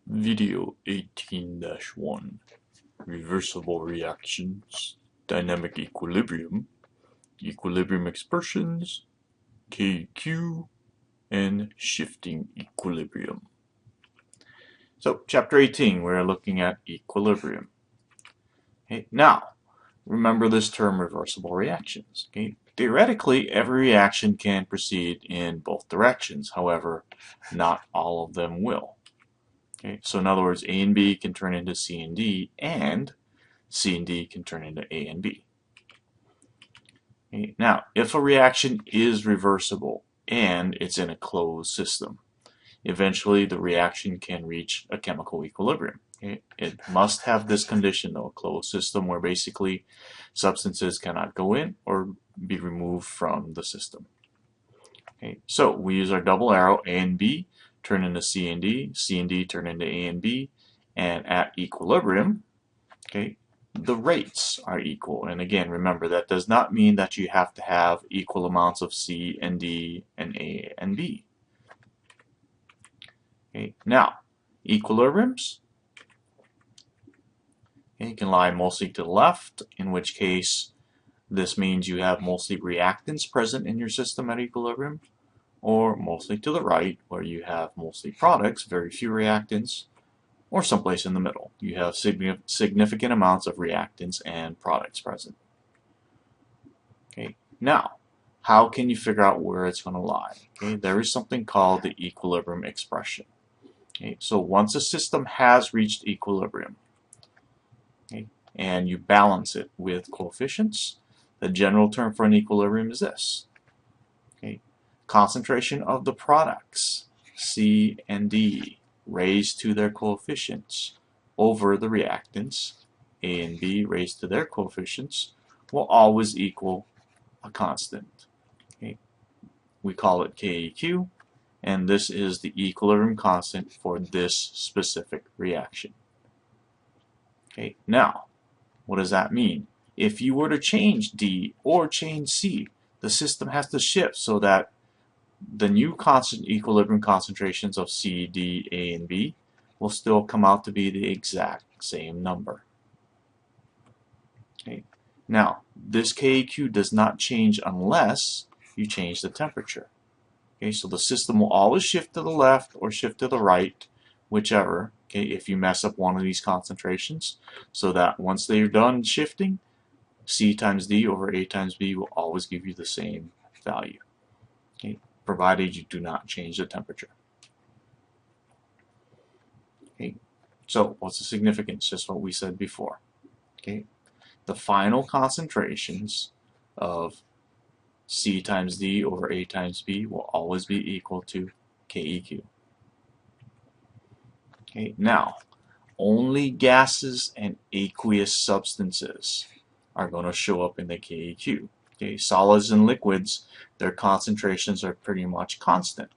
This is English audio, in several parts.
Video 18-1 Reversible reactions, dynamic equilibrium, equilibrium expressions, KQ, and shifting equilibrium. So, chapter 18, we're looking at equilibrium. Okay, now, remember this term reversible reactions. Okay? Theoretically, every reaction can proceed in both directions. However, not all of them will. Okay, so in other words, A and B can turn into C and D, and C and D can turn into A and B. Okay, now, if a reaction is reversible and it's in a closed system, eventually the reaction can reach a chemical equilibrium. Okay? It must have this condition, though, a closed system where basically substances cannot go in or be removed from the system. Okay, so we use our double arrow, A and B turn into C and D turn into A and B, and at equilibrium, okay, the rates are equal. And again, remember, that does not mean that you have to have equal amounts of C and D and A and B. Okay, now, equilibriums, okay, can lie mostly to the left, in which case this means you have mostly reactants present in your system at equilibrium, or mostly to the right, where you have mostly products, very few reactants, or someplace in the middle. You have significant amounts of reactants and products present. Okay, now, how can you figure out where it's going to lie? Okay, there is something called the equilibrium expression. Okay, so once a system has reached equilibrium, okay, and you balance it with coefficients, the general term for an equilibrium is this. Okay, concentration of the products, C and D, raised to their coefficients, over the reactants, A and B, raised to their coefficients, will always equal a constant. Okay, we call it KEQ, and this is the equilibrium constant for this specific reaction. Okay, now, what does that mean? If you were to change D or change C, the system has to shift so that the new constant equilibrium concentrations of C, D, A, and B will still come out to be the exact same number. Okay. Now, this KEQ does not change unless you change the temperature. Okay, so the system will always shift to the left or shift to the right, whichever, okay, if you mess up one of these concentrations, so that once they're done shifting, C times D over A times B will always give you the same value. Okay, provided you do not change the temperature. Okay, so what's the significance? Just what we said before. Okay, the final concentrations of C times D over A times B will always be equal to KEQ. Okay, now, only gases and aqueous substances are going to show up in the KEQ. Okay, solids and liquids, their concentrations are pretty much constant.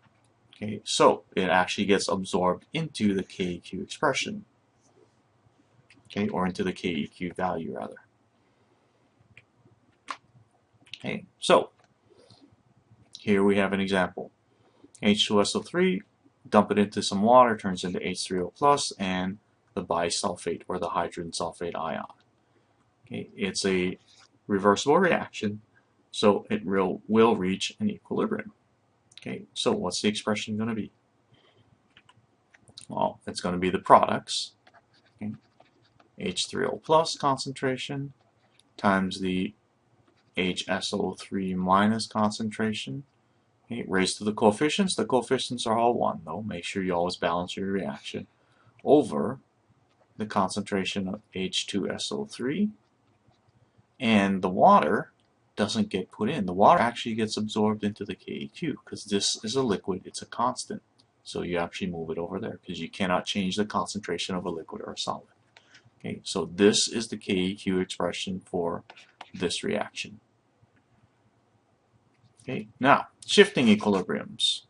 Okay, so it actually gets absorbed into the KEQ expression. Okay, or into the KEQ value rather. Okay, so here we have an example. H2SO3, dump it into some water, turns into H3O plus, and the bisulfate or the hydrogen sulfate ion. Okay, it's a reversible reaction, so it will reach an equilibrium. Okay, so what's the expression going to be? Well, it's going to be the products, okay, H3O plus concentration times the HSO3 minus concentration, okay, raised to the coefficients. The coefficients are all 1, though. Make sure you always balance your reaction, over the concentration of H2SO3, and the water doesn't get put in. The water actually gets absorbed into the KEQ because this is a liquid, it's a constant. So you actually move it over there because you cannot change the concentration of a liquid or a solid. Okay, so this is the KEQ expression for this reaction. Okay, now, shifting equilibriums.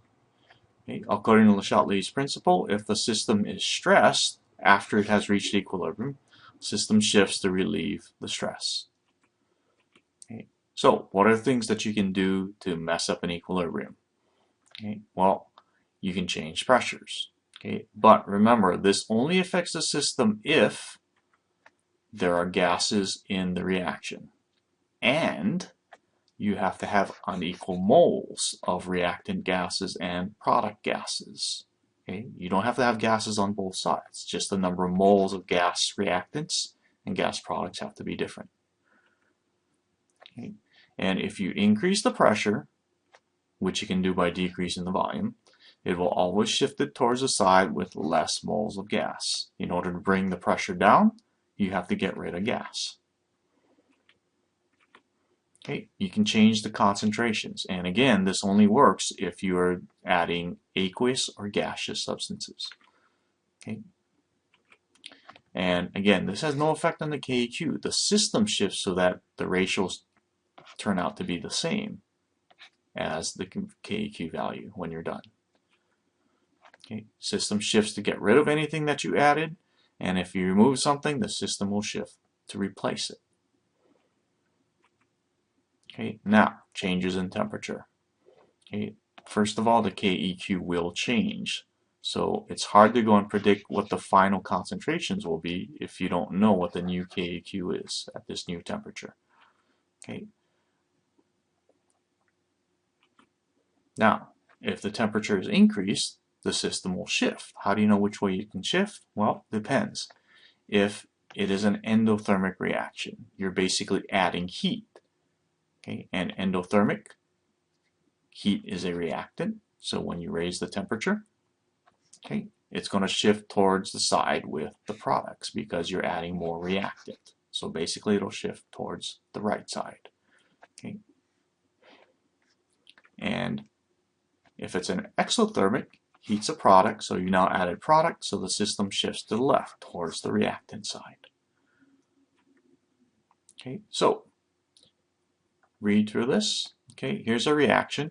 Okay, according to Le Chatelier's principle, if the system is stressed after it has reached equilibrium, the system shifts to relieve the stress. Okay, so what are the things that you can do to mess up an equilibrium? Okay, well, you can change pressures. Okay, but remember, this only affects the system if there are gases in the reaction. And you have to have unequal moles of reactant gases and product gases. Okay? You don't have to have gases on both sides, just the number of moles of gas reactants and gas products have to be different. Okay? And if you increase the pressure, which you can do by decreasing the volume, it will always shift it towards the side with less moles of gas. In order to bring the pressure down, you have to get rid of gas. Okay, you can change the concentrations, and again, this only works if you are adding aqueous or gaseous substances. Okay, and again, this has no effect on the KEQ. The system shifts so that the ratios turn out to be the same as the KEQ value when you're done. Okay, system shifts to get rid of anything that you added, and if you remove something, the system will shift to replace it. Okay, now changes in temperature. Okay, first of all, the KEQ will change. So it's hard to go and predict what the final concentrations will be if you don't know what the new KEQ is at this new temperature. Okay. Now, if the temperature is increased, the system will shift. How do you know which way you can shift? Well, depends. If it is an endothermic reaction, you're basically adding heat. Okay, and endothermic heat is a reactant, so when you raise the temperature, okay, it's going to shift towards the side with the products because you're adding more reactant. So basically it'll shift towards the right side. Okay. And if it's an exothermic, heat's a product, so you now added product, so the system shifts to the left towards the reactant side. Okay, so read through this. Okay, here's a reaction.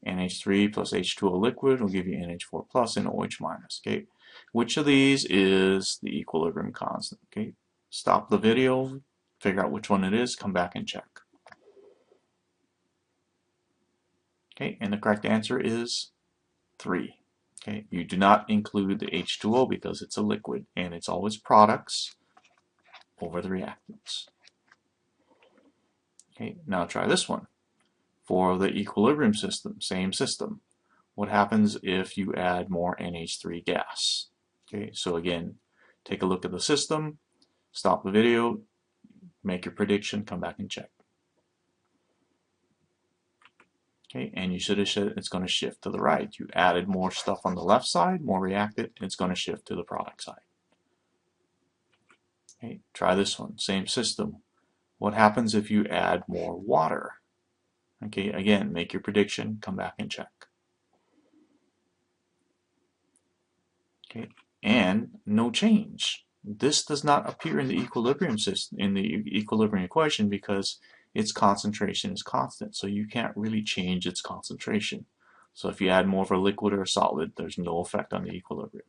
NH3 plus H2O liquid will give you NH4 plus and OH minus. Okay, which of these is the equilibrium constant? Okay, stop the video, figure out which one it is, come back and check. Okay, and the correct answer is 3. Okay, you do not include the H2O because it's a liquid and it's always products over the reactants. Okay, now try this one. For the equilibrium system, same system, what happens if you add more NH3 gas? Okay, so again, take a look at the system, stop the video, make your prediction, come back and check. Okay, and you should have said it's going to shift to the right. You added more stuff on the left side, more reactant, it's going to shift to the product side. Okay, try this one, same system. What happens if you add more water? Okay, again, make your prediction, come back and check. Okay, and no change. This does not appear in the equilibrium system, in the equilibrium equation, because its concentration is constant, so you can't really change its concentration. So if you add more of a liquid or a solid, there's no effect on the equilibrium.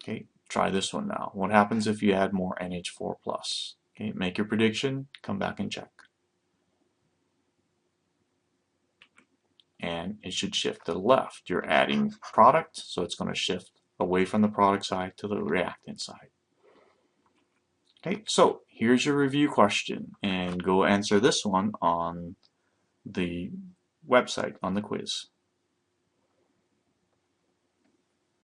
Okay, try this one now. What happens if you add more NH4 plus? Okay, make your prediction, come back and check. And it should shift to the left. You're adding product, so it's going to shift away from the product side to the reactant side. Okay, so here's your review question, and go answer this one on the website on the quiz.